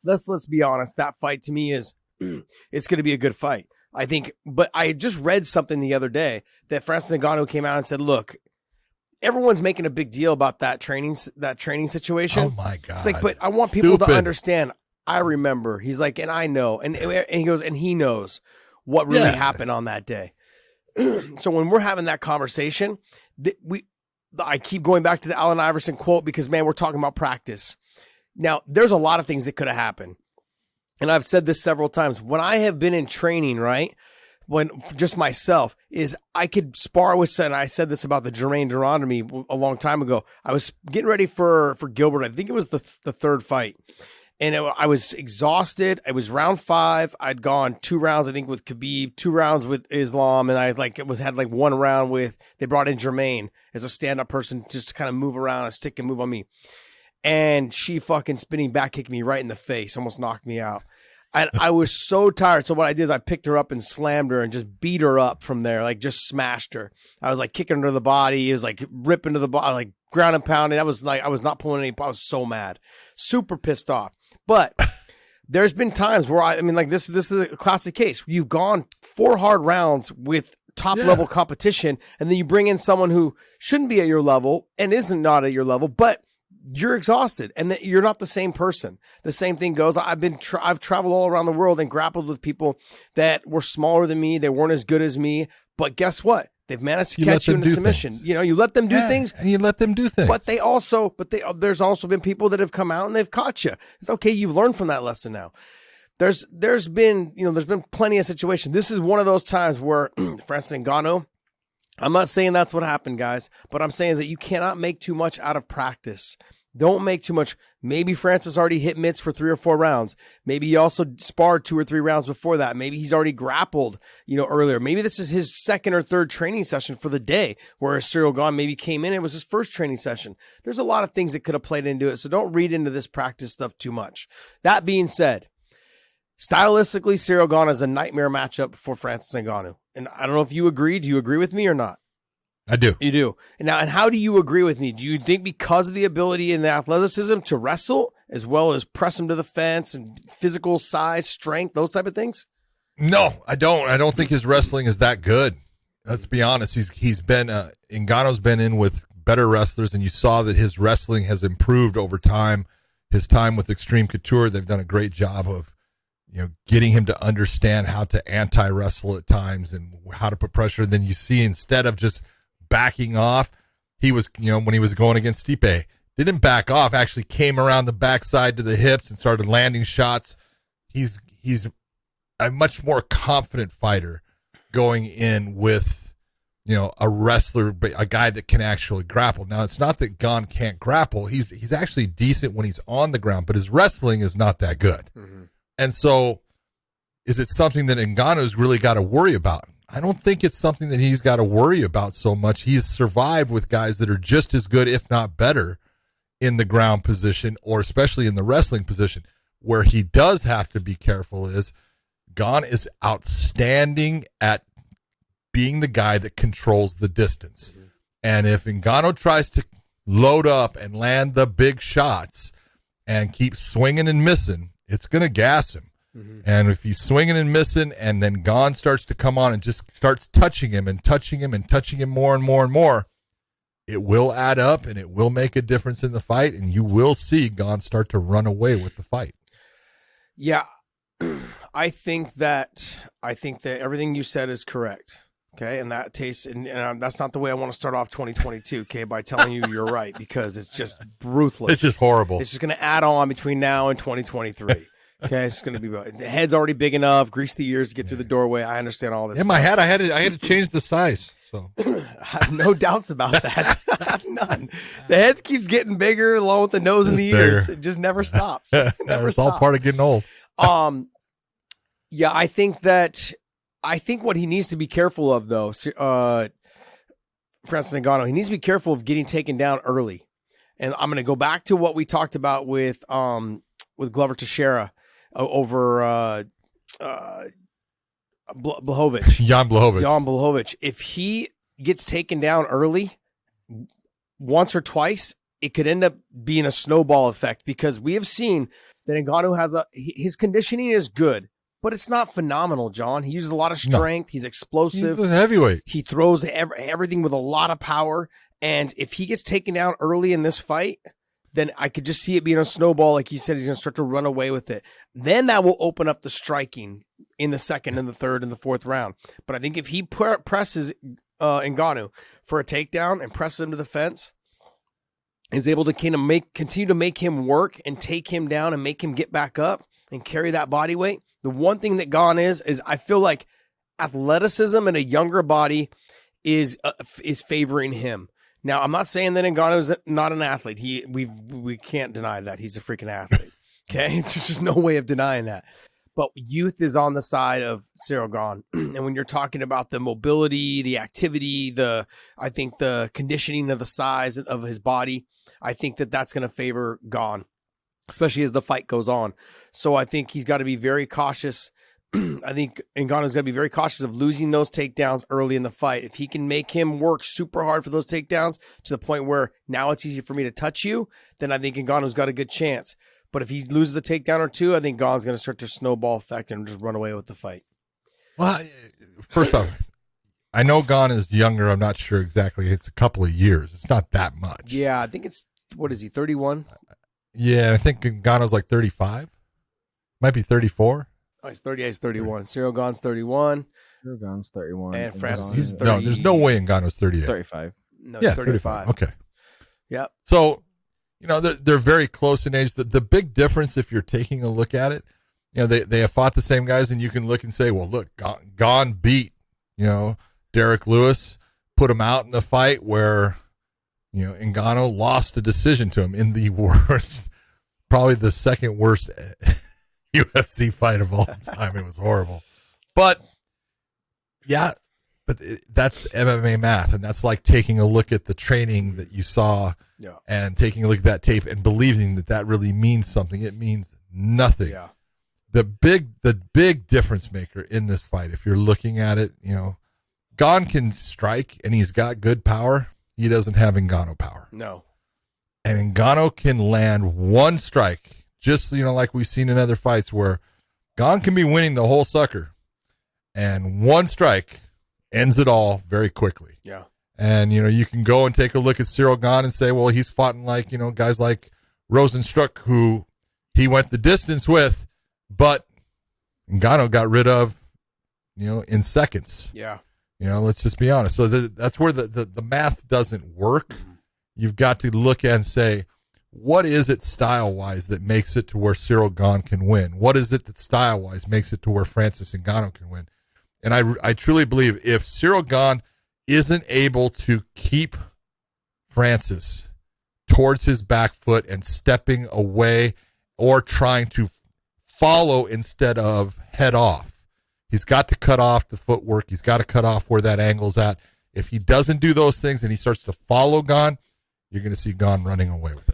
let's be honest. That fight to me is it's going to be a good fight. I think, but I just read something the other day that Francis Ngannou came out and said, "Look, everyone's making a big deal about that training situation." Oh my God! It's like, but I want people to understand. I remember. He's like, and I know, and he goes, and he knows what really happened on that day. So when we're having that conversation, I keep going back to the Allen Iverson quote because, man, we're talking about practice. Now, there's a lot of things that could have happened. And I've said this several times. When I have been in training, right, when just myself, is I could spar with, and I said this about the Jermaine Durand to me a long time ago. I was getting ready for Gilbert. I think it was the third fight. And I was exhausted. It was round 5. I'd gone 2 rounds, I think, with Khabib, 2 rounds with Islam, and I had 1 round with. They brought in Jermaine as a stand-up person just to kind of move around and stick and move on me. And she fucking spinning back kicked me right in the face, almost knocked me out. And I was so tired. So what I did is I picked her up and slammed her and just beat her up from there, like just smashed her. I was like kicking her to the body. It was like ripping to the body, like ground and pounding. I was not pulling any. I was so mad, super pissed off. But there's been times where I mean, like this is a classic case. You've gone 4 hard rounds with top level competition, and then you bring in someone who shouldn't be at your level and isn't not at your level, but you're exhausted and that you're not the same person. The same thing goes. I've traveled all around the world and grappled with people that were smaller than me. They weren't as good as me, but guess what? They've managed to catch you in a submission. Things. You let them do things, and you let them do things. But there's also been people that have come out and they've caught you. It's okay. You've learned from that lesson now. There's been plenty of situations. This is one of those times where Francis Ngannou, I'm not saying that's what happened, guys, but I'm saying that you cannot make too much out of practice. Don't make too much. Maybe Francis already hit mitts for 3 or 4 rounds. Maybe he also sparred 2 or 3 rounds before that. Maybe he's already grappled, earlier. Maybe this is his 2nd or 3rd training session for the day, whereas Ciryl Gane maybe came in and it was his 1st training session. There's a lot of things that could have played into it, so don't read into this practice stuff too much. That being said, stylistically, Ciryl Gane is a nightmare matchup for Francis Ngannou. And I don't know if you agree. Do you agree with me or not? I do. You do. And how do you agree with me? Do you think because of the ability and the athleticism to wrestle as well as press him to the fence and physical size, strength, those type of things? No, I don't. I don't think his wrestling is that good. Let's be honest. He's been Ngannou's been in with better wrestlers, and you saw that his wrestling has improved over time. His time with Extreme Couture, they've done a great job of getting him to understand how to anti-wrestle at times and how to put pressure. Then you see, instead of just backing off, he was, when he was going against Stipe, didn't back off, actually came around the backside to the hips and started landing shots. He's a much more confident fighter going in with, a wrestler, a guy that can actually grapple. Now, it's not that Gane can't grapple. He's actually decent when he's on the ground, but his wrestling is not that good. Mm-hmm. And so is it something that Ngannou's really got to worry about? I don't think it's something that he's got to worry about so much. He's survived with guys that are just as good, if not better, in the ground position, or especially in the wrestling position. Where he does have to be careful is Gane is outstanding at being the guy that controls the distance. Mm-hmm. And if Ngannou tries to load up and land the big shots and keep swinging and missing, it's going to gas him. Mm-hmm. And if he's swinging and missing, and then Gane starts to come on and just starts touching him and touching him and touching him more and more and more, it will add up and it will make a difference in the fight, and you will see Gane start to run away with the fight. Yeah, I think that everything you said is correct. Okay, and that tastes, and that's not the way I want to start off 2022. Okay, by telling you you're right, because it's just ruthless. It's just horrible. It's just going to add on between now and 2023. Okay, it's just going to be, the head's already big enough, grease the ears to get through the doorway. I understand all this. In my head, I had to change the size. So I have no doubts about that. I have none. The head keeps getting bigger along with the nose and the ears. It just never stops. It's all part of getting old. Yeah, I think what he needs to be careful of, though, Francis Ngannou, he needs to be careful of getting taken down early. And I'm going to go back to what we talked about with Glover Teixeira over Blachowicz. Jan Blachowicz. If he gets taken down early, once or twice, it could end up being a snowball effect, because we have seen then Ngannou has his conditioning is good, but it's not phenomenal, John. He uses a lot of strength. He's explosive. He's a heavyweight. He throws everything with a lot of power. And if he gets taken down early in this fight, then I could just see it being a snowball. Like he said, he's going to start to run away with it. Then that will open up the striking in the second and the third and the fourth round. But I think if he presses Ngannou for a takedown and presses him to the fence, is able to continue to make him work and take him down and make him get back up and carry that body weight. The one thing that Gane is I feel like athleticism in a younger body is favoring him. Now, I'm not saying that Ngannou is not an athlete. We can't deny that he's a freaking athlete. Okay, there's just no way of denying that. But youth is on the side of Ciryl Gane, and when you're talking about the mobility, the activity, I think the conditioning of the size of his body, I think that's going to favor Gane, especially as the fight goes on. So I think he's got to be very cautious. I think Ngannou's going to be very cautious of losing those takedowns early in the fight. If he can make him work super hard for those takedowns to the point where now it's easy for me to touch you, then I think Ngannou's got a good chance. But if he loses a takedown or two, I think Gane's going to start to snowball effect and just run away with the fight. Well, first off, I know Gane is younger. I'm not sure exactly. It's a couple of years. It's not that much. Yeah, I think it's, what is he, 31? Yeah, I think Ngannou's like 35. Might be 34. Oh, he's 38, he's 31. Ciryl Gane's 31. Ciryl Gane's 31. And Francis is 30. No, there's no way Ngannou's 38. 35. No, he's 35. Okay. Yep. So, they're very close in age. The big difference, if you're taking a look at it, they have fought the same guys, and you can look and say, well, look, Gane beat, Derek Lewis, put him out in the fight where, Ngannou lost a decision to him in the worst, probably the second worst UFC fight of all time. It was horrible. But, yeah, that's MMA math, and that's like taking a look at the training that you saw and taking a look at that tape and believing that really means something. It means nothing. Yeah. The big difference maker in this fight, if you're looking at it, Gane can strike and he's got good power. He doesn't have Ngannou power. No. And Ngannou can land one strike, just, like we've seen in other fights where Gane can be winning the whole sucker and one strike ends it all very quickly. Yeah. And, you can go and take a look at Ciryl Gane and say, well, he's fought in guys like Rosenstruck, who he went the distance with, but Ngannou got rid of, in seconds. Yeah. Let's just be honest. So that's where the math doesn't work. You've got to look at and say, what is it style-wise that makes it to where Ciryl Gane can win? What is it that style-wise makes it to where Francis Ngannou can win? And I truly believe if Ciryl Gane isn't able to keep Francis towards his back foot and stepping away or trying to follow instead of head off, he's got to cut off the footwork. He's got to cut off where that angle's at. If he doesn't do those things and he starts to follow Gane, you're going to see Gane running away with it.